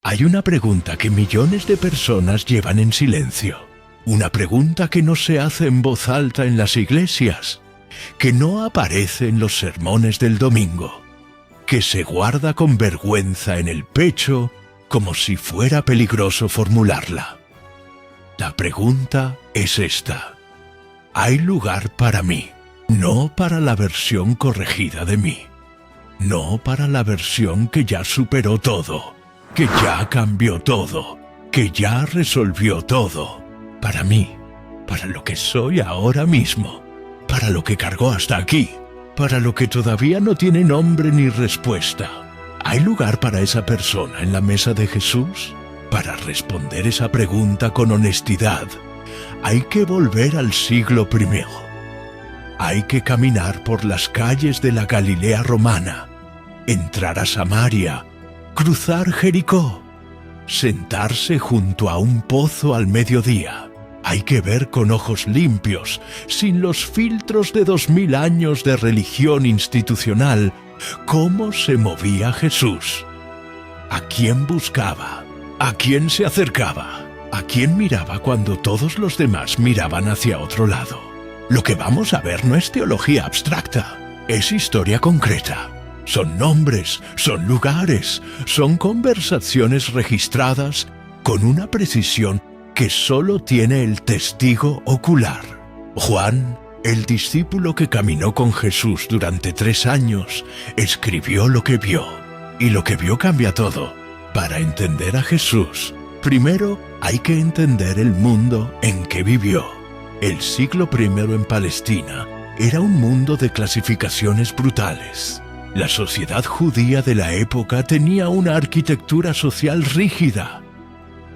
Hay una pregunta que millones de personas llevan en silencio. Una pregunta que no se hace en voz alta en las iglesias, que no aparece en los sermones del domingo, que se guarda con vergüenza en el pecho como si fuera peligroso formularla. La pregunta es esta: ¿hay lugar para mí? No para la versión corregida de mí, no para la versión que ya superó todo, que ya cambió todo, que ya resolvió todo. Para mí, para lo que soy ahora mismo, para lo que cargó hasta aquí, para lo que todavía no tiene nombre ni respuesta. ¿Hay lugar para esa persona en la mesa de Jesús? Para responder esa pregunta con honestidad, hay que volver al siglo I. Hay que caminar por las calles de la Galilea romana, entrar a Samaria, cruzar Jericó, sentarse junto a un pozo al mediodía. Hay que ver con ojos limpios, sin los filtros de 2000 años de religión institucional, cómo se movía Jesús. ¿A quién buscaba? ¿A quién se acercaba? ¿A quién miraba cuando todos los demás miraban hacia otro lado? Lo que vamos a ver no es teología abstracta, es historia concreta. Son nombres, son lugares, son conversaciones registradas con una precisión que solo tiene el testigo ocular. Juan, el discípulo que caminó con Jesús durante 3 años, escribió lo que vio. Y lo que vio cambia todo. Para entender a Jesús, primero hay que entender el mundo en que vivió. El siglo I en Palestina era un mundo de clasificaciones brutales. La sociedad judía de la época tenía una arquitectura social rígida,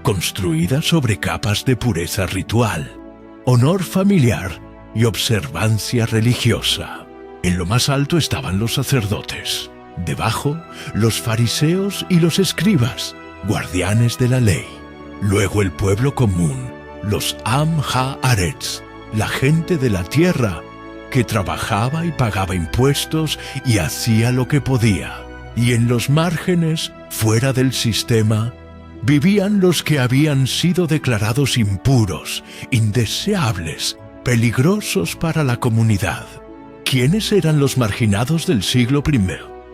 construida sobre capas de pureza ritual, honor familiar y observancia religiosa. En lo más alto estaban los sacerdotes, debajo los fariseos y los escribas, guardianes de la ley. Luego el pueblo común, los Am Haaretz, la gente de la tierra, que trabajaba y pagaba impuestos y hacía lo que podía. Y en los márgenes, fuera del sistema, vivían los que habían sido declarados impuros, indeseables, peligrosos para la comunidad. ¿Quiénes eran los marginados del siglo I?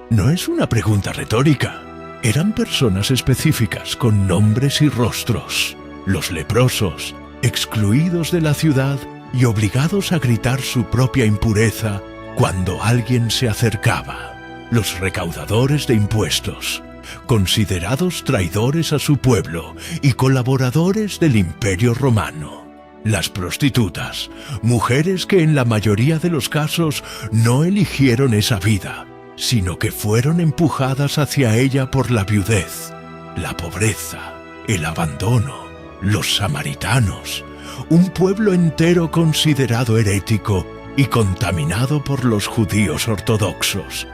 No es una pregunta retórica. Eran personas específicas con nombres y rostros. Los leprosos, excluidos de la ciudad y obligados a gritar su propia impureza cuando alguien se acercaba. Los recaudadores de impuestos, considerados traidores a su pueblo y colaboradores del Imperio Romano. Las prostitutas, mujeres que en la mayoría de los casos no eligieron esa vida, sino que fueron empujadas hacia ella por la viudez, la pobreza, el abandono. Los samaritanos, un pueblo entero considerado herético y contaminado por los judíos ortodoxos,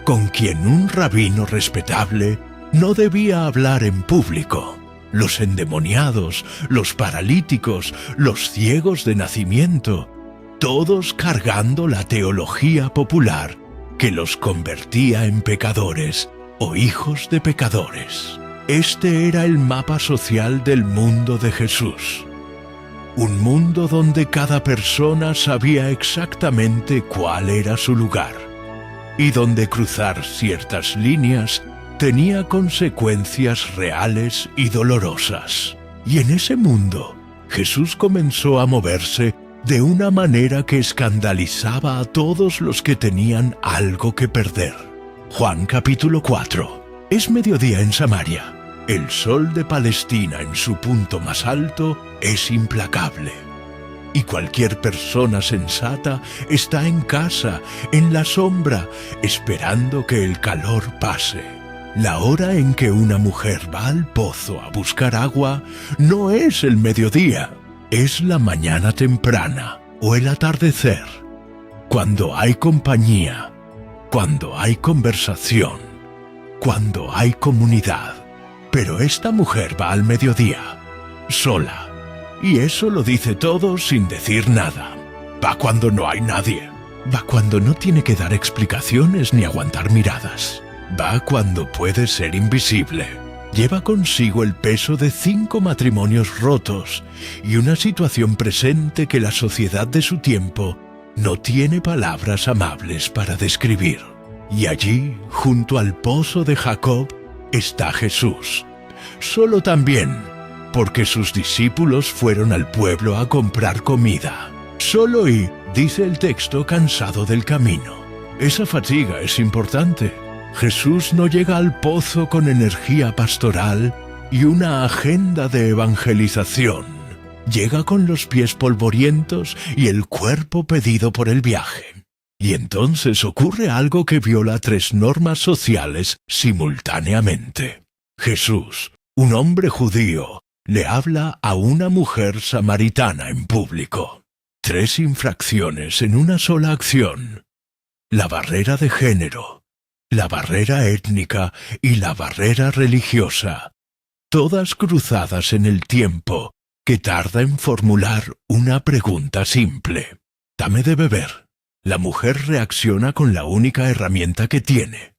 con quien un rabino respetable no debía hablar en público. Los endemoniados, los paralíticos, los ciegos de nacimiento, todos cargando la teología popular que los convertía en pecadores o hijos de pecadores. Este era el mapa social del mundo de Jesús. Un mundo donde cada persona sabía exactamente cuál era su lugar, y donde cruzar ciertas líneas tenía consecuencias reales y dolorosas. Y en ese mundo, Jesús comenzó a moverse de una manera que escandalizaba a todos los que tenían algo que perder. Juan capítulo 4. Es mediodía en Samaria. El sol de Palestina en su punto más alto es implacable. Y cualquier persona sensata está en casa, en la sombra, esperando que el calor pase. La hora en que una mujer va al pozo a buscar agua no es el mediodía, es la mañana temprana o el atardecer, cuando hay compañía, cuando hay conversación, cuando hay comunidad. Pero esta mujer va al mediodía, sola, y eso lo dice todo sin decir nada. Va cuando no hay nadie, va cuando no tiene que dar explicaciones ni aguantar miradas. Va cuando puede ser invisible, lleva consigo el peso de 5 matrimonios rotos y una situación presente que la sociedad de su tiempo no tiene palabras amables para describir. Y allí, junto al pozo de Jacob, está Jesús. Solo también porque sus discípulos fueron al pueblo a comprar comida. Solo y, dice el texto, cansado del camino. Esa fatiga es importante. Jesús no llega al pozo con energía pastoral y una agenda de evangelización. Llega con los pies polvorientos y el cuerpo pedido por el viaje. Y entonces ocurre algo que viola 3 normas sociales simultáneamente. Jesús, un hombre judío, le habla a una mujer samaritana en público. 3 infracciones en una sola acción. La barrera de género, la barrera étnica y la barrera religiosa, todas cruzadas en el tiempo que tarda en formular una pregunta simple. «Dame de beber». La mujer reacciona con la única herramienta que tiene.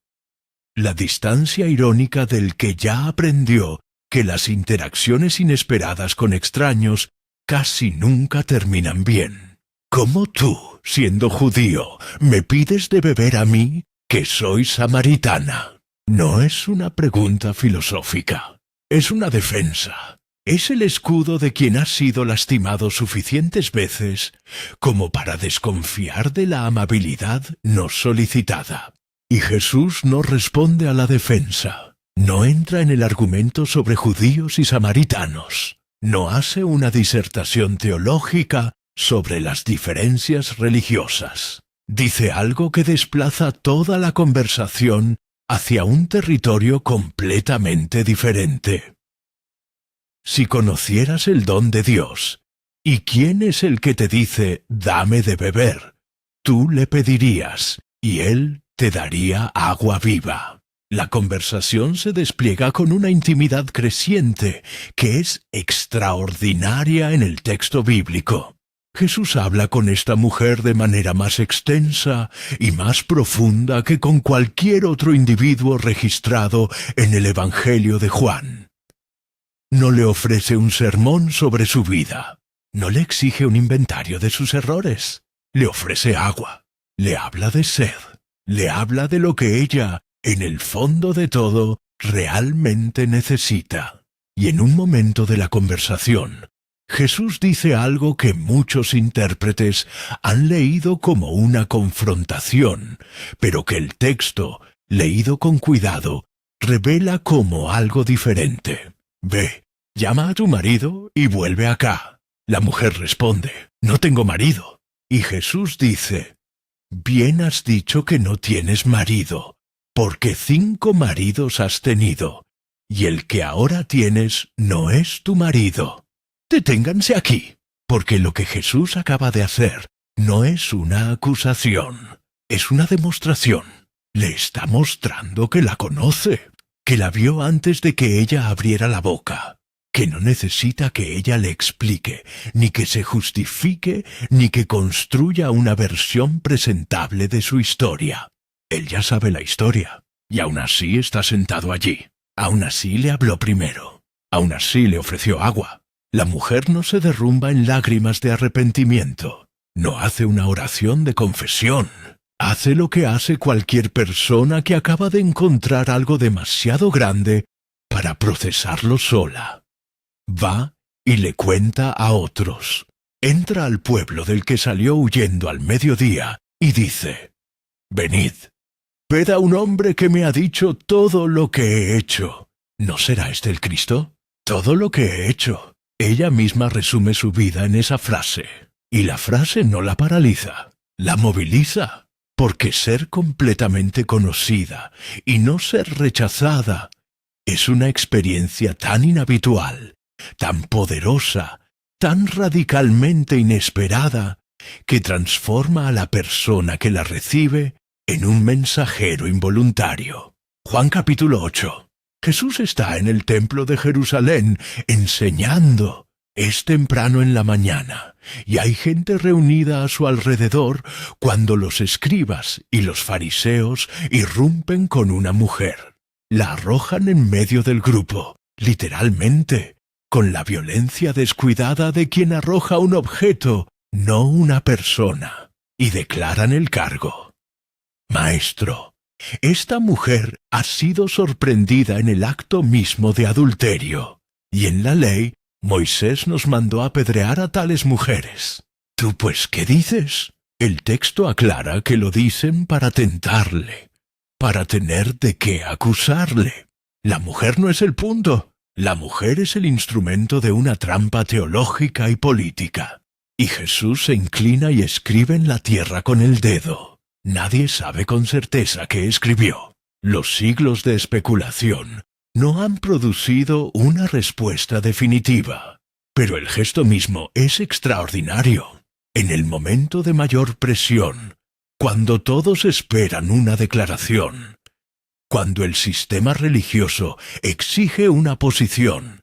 La distancia irónica del que ya aprendió que las interacciones inesperadas con extraños casi nunca terminan bien. ¿Cómo tú, siendo judío, me pides de beber a mí, que soy samaritana? No es una pregunta filosófica, es una defensa. Es el escudo de quien ha sido lastimado suficientes veces como para desconfiar de la amabilidad no solicitada. Y Jesús no responde a la defensa. No entra en el argumento sobre judíos y samaritanos. No hace una disertación teológica sobre las diferencias religiosas. Dice algo que desplaza toda la conversación hacia un territorio completamente diferente. Si conocieras el don de Dios, ¿y quién es el que te dice, dame de beber? Tú le pedirías, y él te daría agua viva. La conversación se despliega con una intimidad creciente, que es extraordinaria en el texto bíblico. Jesús habla con esta mujer de manera más extensa y más profunda que con cualquier otro individuo registrado en el Evangelio de Juan. No le ofrece un sermón sobre su vida, no le exige un inventario de sus errores, le ofrece agua, le habla de sed, le habla de lo que ella, en el fondo de todo, realmente necesita. Y en un momento de la conversación, Jesús dice algo que muchos intérpretes han leído como una confrontación, pero que el texto, leído con cuidado, revela como algo diferente. «Ve, llama a tu marido y vuelve acá». La mujer responde, «No tengo marido». Y Jesús dice, «Bien has dicho que no tienes marido, porque 5 maridos has tenido, y el que ahora tienes no es tu marido». Deténganse aquí, porque lo que Jesús acaba de hacer no es una acusación, es una demostración. Le está mostrando que la conoce, que la vio antes de que ella abriera la boca, que no necesita que ella le explique, ni que se justifique, ni que construya una versión presentable de su historia. Él ya sabe la historia, y aún así está sentado allí. Aún así le habló primero, aún así le ofreció agua. La mujer no se derrumba en lágrimas de arrepentimiento, no hace una oración de confesión. Hace lo que hace cualquier persona que acaba de encontrar algo demasiado grande para procesarlo sola. Va y le cuenta a otros. Entra al pueblo del que salió huyendo al mediodía y dice, «Venid, ved a un hombre que me ha dicho todo lo que he hecho». ¿No será este el Cristo? Todo lo que he hecho. Ella misma resume su vida en esa frase. Y la frase no la paraliza, la moviliza. Porque ser completamente conocida y no ser rechazada es una experiencia tan inhabitual, tan poderosa, tan radicalmente inesperada, que transforma a la persona que la recibe en un mensajero involuntario. Juan capítulo 8. Jesús está en el templo de Jerusalén enseñando. Es temprano en la mañana, y hay gente reunida a su alrededor cuando los escribas y los fariseos irrumpen con una mujer. la arrojan en medio del grupo, literalmente, con la violencia descuidada de quien arroja un objeto, no una persona, y declaran el cargo. Maestro, esta mujer ha sido sorprendida en el acto mismo de adulterio, y en la ley Moisés nos mandó apedrear a tales mujeres. ¿Tú pues qué dices? El texto aclara que lo dicen para tentarle, para tener de qué acusarle. La mujer no es el punto. La mujer es el instrumento de una trampa teológica y política. Y Jesús se inclina y escribe en la tierra con el dedo. Nadie sabe con certeza qué escribió. Los siglos de especulación no han producido una respuesta definitiva. Pero el gesto mismo es extraordinario. En el momento de mayor presión, cuando todos esperan una declaración, cuando el sistema religioso exige una posición,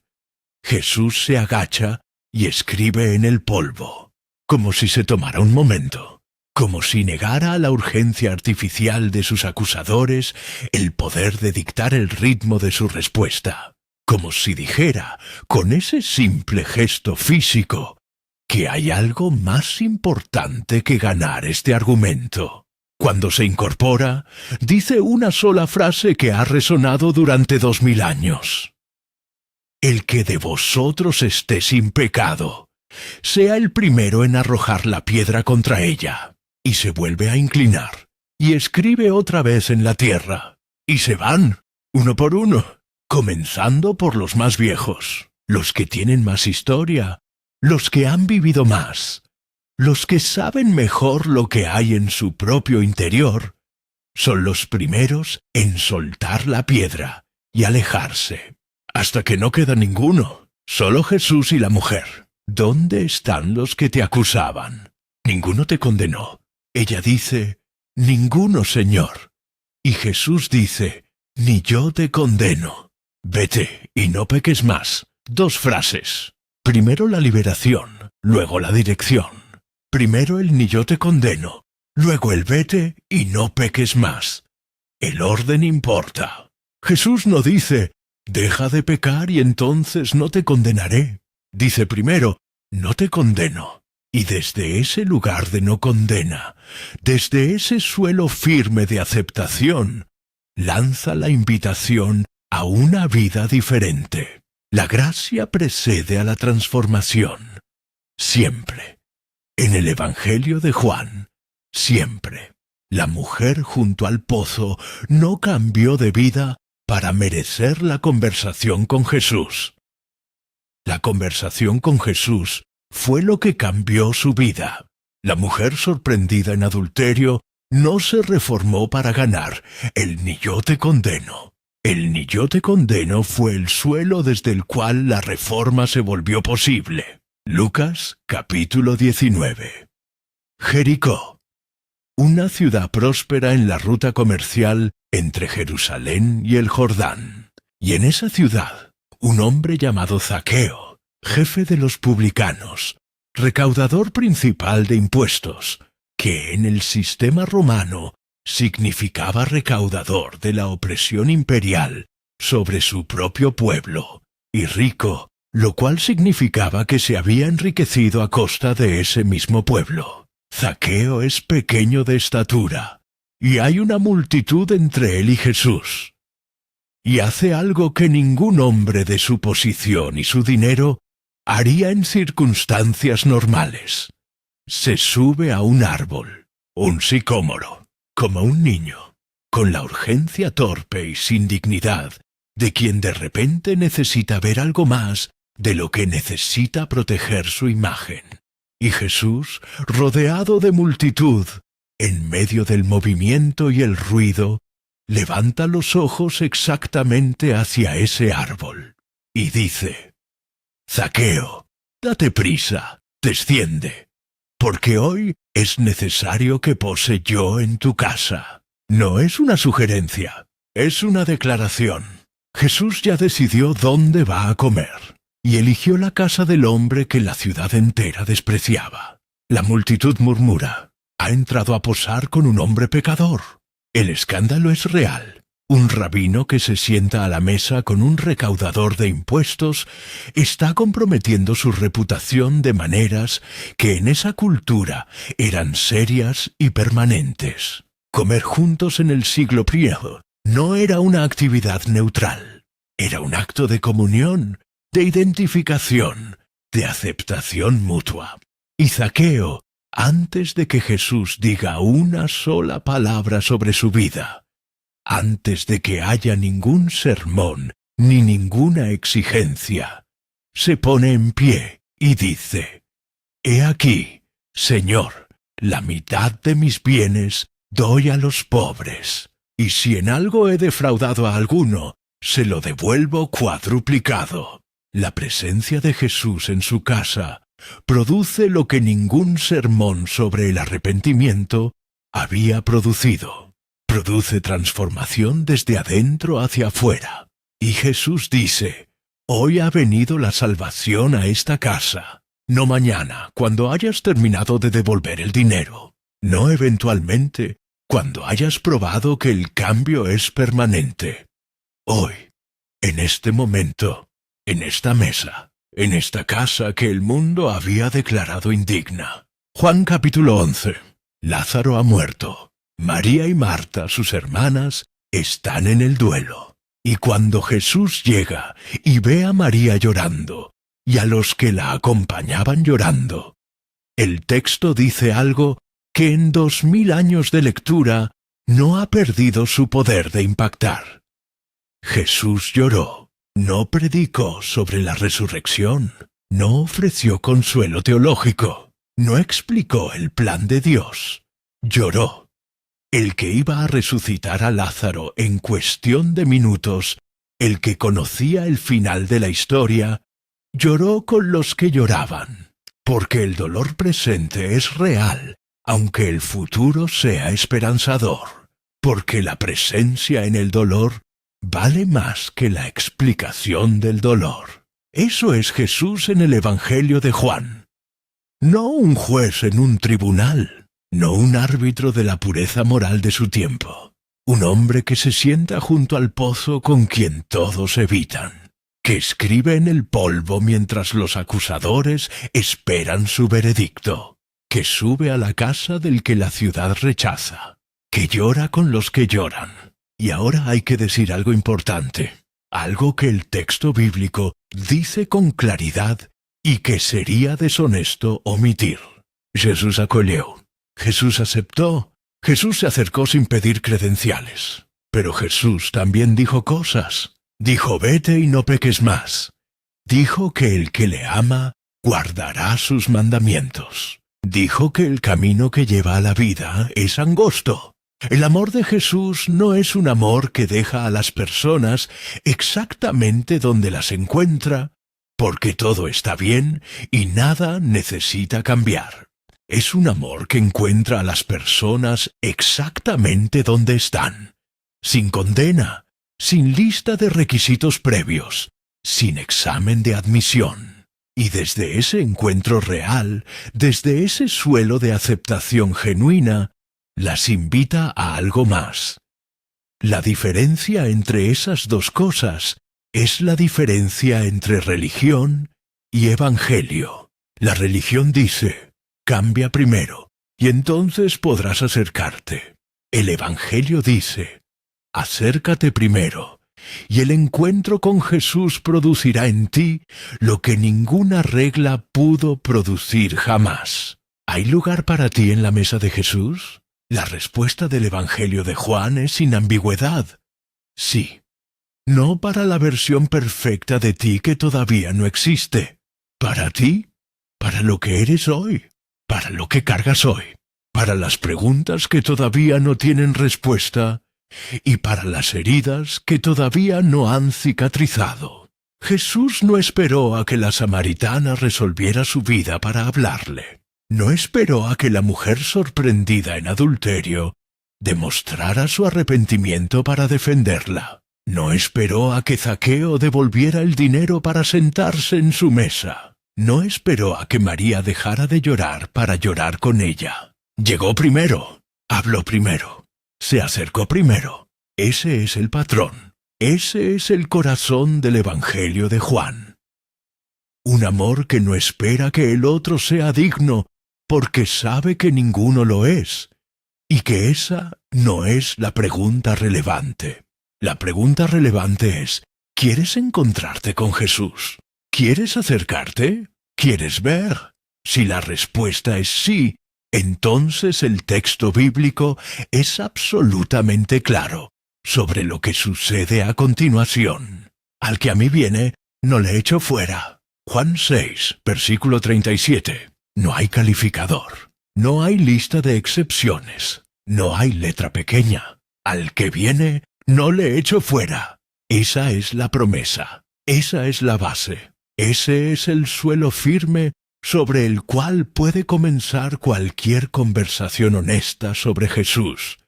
Jesús se agacha y escribe en el polvo, como si se tomara un momento, como si negara a la urgencia artificial de sus acusadores el poder de dictar el ritmo de su respuesta, como si dijera, con ese simple gesto físico, que hay algo más importante que ganar este argumento. Cuando se incorpora, dice una sola frase que ha resonado durante 2000 años. El que de vosotros esté sin pecado, sea el primero en arrojar la piedra contra ella. Y se vuelve a inclinar, y escribe otra vez en la tierra. Y se van, uno por uno, comenzando por los más viejos, los que tienen más historia, los que han vivido más, los que saben mejor lo que hay en su propio interior, son los primeros en soltar la piedra y alejarse, hasta que no queda ninguno, solo Jesús y la mujer. ¿Dónde están los que te acusaban? Ninguno te condenó. Ella dice, ninguno, Señor. Y Jesús dice, ni yo te condeno. Vete y no peques más. 2 frases. Primero la liberación, luego la dirección. Primero el ni yo te condeno, luego el vete y no peques más. El orden importa. Jesús no dice, deja de pecar y entonces no te condenaré. Dice primero, no te condeno. Y desde ese lugar de no condena, desde ese suelo firme de aceptación, lanza la invitación a una vida diferente. La gracia precede a la transformación. Siempre. En el Evangelio de Juan, siempre. La mujer junto al pozo no cambió de vida para merecer la conversación con Jesús. La conversación con Jesús fue lo que cambió su vida. La mujer sorprendida en adulterio no se reformó para ganar el ni yo te condeno. El ni yo te condeno fue el suelo desde el cual la reforma se volvió posible. Lucas, capítulo 19. Jericó. Una ciudad próspera en la ruta comercial entre Jerusalén y el Jordán. Y en esa ciudad, un hombre llamado Zaqueo, jefe de los publicanos, recaudador principal de impuestos, que en el sistema romano significaba recaudador de la opresión imperial sobre su propio pueblo, y rico, lo cual significaba que se había enriquecido a costa de ese mismo pueblo. Zaqueo es pequeño de estatura, y hay una multitud entre él y Jesús. Y hace algo que ningún hombre de su posición y su dinero haría en circunstancias normales. Se sube a un árbol, un sicómoro, como un niño, con la urgencia torpe y sin dignidad de quien de repente necesita ver algo más de lo que necesita proteger su imagen. Y Jesús, rodeado de multitud, en medio del movimiento y el ruido, levanta los ojos exactamente hacia ese árbol, y dice, Zaqueo, date prisa, desciende, porque hoy es necesario que pose yo en tu casa. No es una sugerencia, es una declaración. Jesús ya decidió dónde va a comer, y eligió la casa del hombre que la ciudad entera despreciaba. La multitud murmura, ha entrado a posar con un hombre pecador. El escándalo es real, Un rabino que se sienta a la mesa con un recaudador de impuestos está comprometiendo su reputación de maneras que en esa cultura eran serias y permanentes. Comer juntos en el siglo I no era una actividad neutral, era un acto de comunión, de identificación, de aceptación mutua. Y Zaqueo, antes de que Jesús diga una sola palabra sobre su vida, antes de que haya ningún sermón ni ninguna exigencia, se pone en pie y dice: «He aquí, Señor, la mitad de mis bienes doy a los pobres, y si en algo he defraudado a alguno, se lo devuelvo cuadruplicado». La presencia de Jesús en su casa produce lo que ningún sermón sobre el arrepentimiento había producido. Produce transformación desde adentro hacia afuera. Y Jesús dice: «Hoy ha venido la salvación a esta casa, no mañana, cuando hayas terminado de devolver el dinero, no eventualmente, cuando hayas probado que el cambio es permanente. Hoy, en este momento, en esta mesa, en esta casa que el mundo había declarado indigna». Juan capítulo 11. Lázaro ha muerto. María y Marta, sus hermanas, están en el duelo. Y cuando Jesús llega y ve a María llorando, y a los que la acompañaban llorando, el texto dice algo que en 2000 años de lectura no ha perdido su poder de impactar. Jesús lloró, no predicó sobre la resurrección, no ofreció consuelo teológico, no explicó el plan de Dios. Lloró. El que iba a resucitar a Lázaro en cuestión de minutos, el que conocía el final de la historia, lloró con los que lloraban, porque el dolor presente es real, aunque el futuro sea esperanzador, porque la presencia en el dolor vale más que la explicación del dolor. Eso es Jesús en el Evangelio de Juan. No un juez en un tribunal, no un árbitro de la pureza moral de su tiempo, un hombre que se sienta junto al pozo con quien todos evitan, que escribe en el polvo mientras los acusadores esperan su veredicto, que sube a la casa del que la ciudad rechaza, que llora con los que lloran. Y ahora hay que decir algo importante, algo que el texto bíblico dice con claridad y que sería deshonesto omitir. Jesús acogió. Jesús aceptó, Jesús se acercó sin pedir credenciales. Pero Jesús también dijo cosas. Dijo: «Vete y no peques más». Dijo que el que le ama guardará sus mandamientos. Dijo que el camino que lleva a la vida es angosto. El amor de Jesús no es un amor que deja a las personas exactamente donde las encuentra, porque todo está bien y nada necesita cambiar. Es un amor que encuentra a las personas exactamente donde están, sin condena, sin lista de requisitos previos, sin examen de admisión. Y desde ese encuentro real, desde ese suelo de aceptación genuina, las invita a algo más. La diferencia entre esas dos cosas es la diferencia entre religión y evangelio. La religión dice: «Cambia primero, y entonces podrás acercarte». El Evangelio dice: «Acércate primero, y el encuentro con Jesús producirá en ti lo que ninguna regla pudo producir jamás». ¿Hay lugar para ti en la mesa de Jesús? La respuesta del Evangelio de Juan es sin ambigüedad: sí. No para la versión perfecta de ti que todavía no existe. Para ti, para lo que eres hoy, para lo que cargas hoy, para las preguntas que todavía no tienen respuesta y para las heridas que todavía no han cicatrizado. Jesús no esperó a que la samaritana resolviera su vida para hablarle. No esperó a que la mujer sorprendida en adulterio demostrara su arrepentimiento para defenderla. No esperó a que Zaqueo devolviera el dinero para sentarse en su mesa. No esperó a que María dejara de llorar para llorar con ella. Llegó primero, habló primero, se acercó primero, Ese es el patrón. Ese es el corazón del Evangelio de Juan. Un amor que no espera que el otro sea digno, porque sabe que ninguno lo es, y que esa no es la pregunta relevante. La pregunta relevante es, ¿quieres encontrarte con Jesús? ¿Quieres acercarte? ¿Quieres ver? Si la respuesta es sí, entonces el texto bíblico es absolutamente claro sobre lo que sucede a continuación. Al que a mí viene, no le echo fuera. Juan 6, versículo 37. No hay calificador. No hay lista de excepciones. No hay letra pequeña. Al que viene, no le echo fuera. Esa es la promesa. Esa es la base. Ese es el suelo firme sobre el cual puede comenzar cualquier conversación honesta sobre Jesús,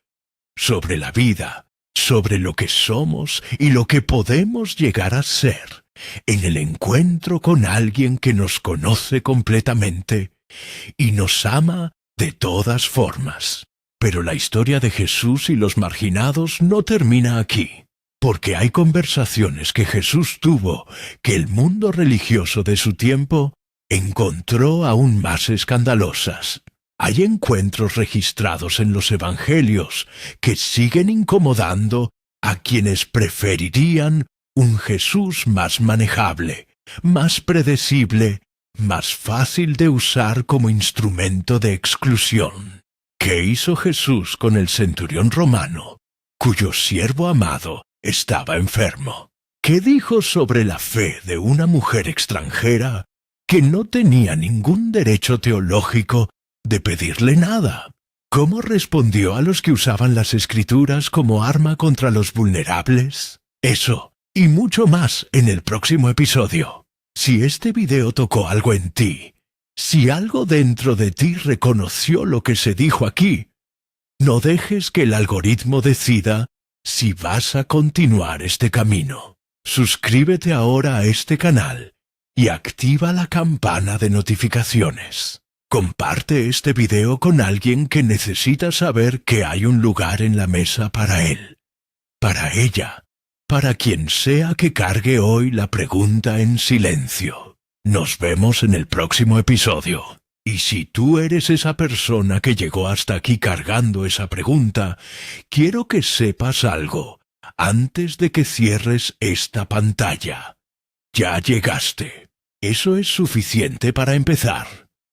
sobre la vida, sobre lo que somos y lo que podemos llegar a ser, en el encuentro con alguien que nos conoce completamente y nos ama de todas formas. Pero la historia de Jesús y los marginados no termina aquí, porque hay conversaciones que Jesús tuvo que el mundo religioso de su tiempo encontró aún más escandalosas. Hay encuentros registrados en los evangelios que siguen incomodando a quienes preferirían un Jesús más manejable, más predecible, más fácil de usar como instrumento de exclusión. ¿Qué hizo Jesús con el centurión romano, cuyo siervo amado estaba enfermo? ¿Qué dijo sobre la fe de una mujer extranjera que no tenía ningún derecho teológico de pedirle nada? ¿Cómo respondió a los que usaban las Escrituras como arma contra los vulnerables? Eso y mucho más en el próximo episodio. Si este video tocó algo en ti, si algo dentro de ti reconoció lo que se dijo aquí, no dejes que el algoritmo decida si vas a continuar este camino. Suscríbete ahora a este canal y activa la campana de notificaciones. Comparte este video con alguien que necesita saber que hay un lugar en la mesa para él, para ella, para quien sea que cargue hoy la pregunta en silencio. Nos vemos en el próximo episodio. Y si tú eres esa persona que llegó hasta aquí cargando esa pregunta, quiero que sepas algo antes de que cierres esta pantalla. Ya llegaste. Eso es suficiente para empezar.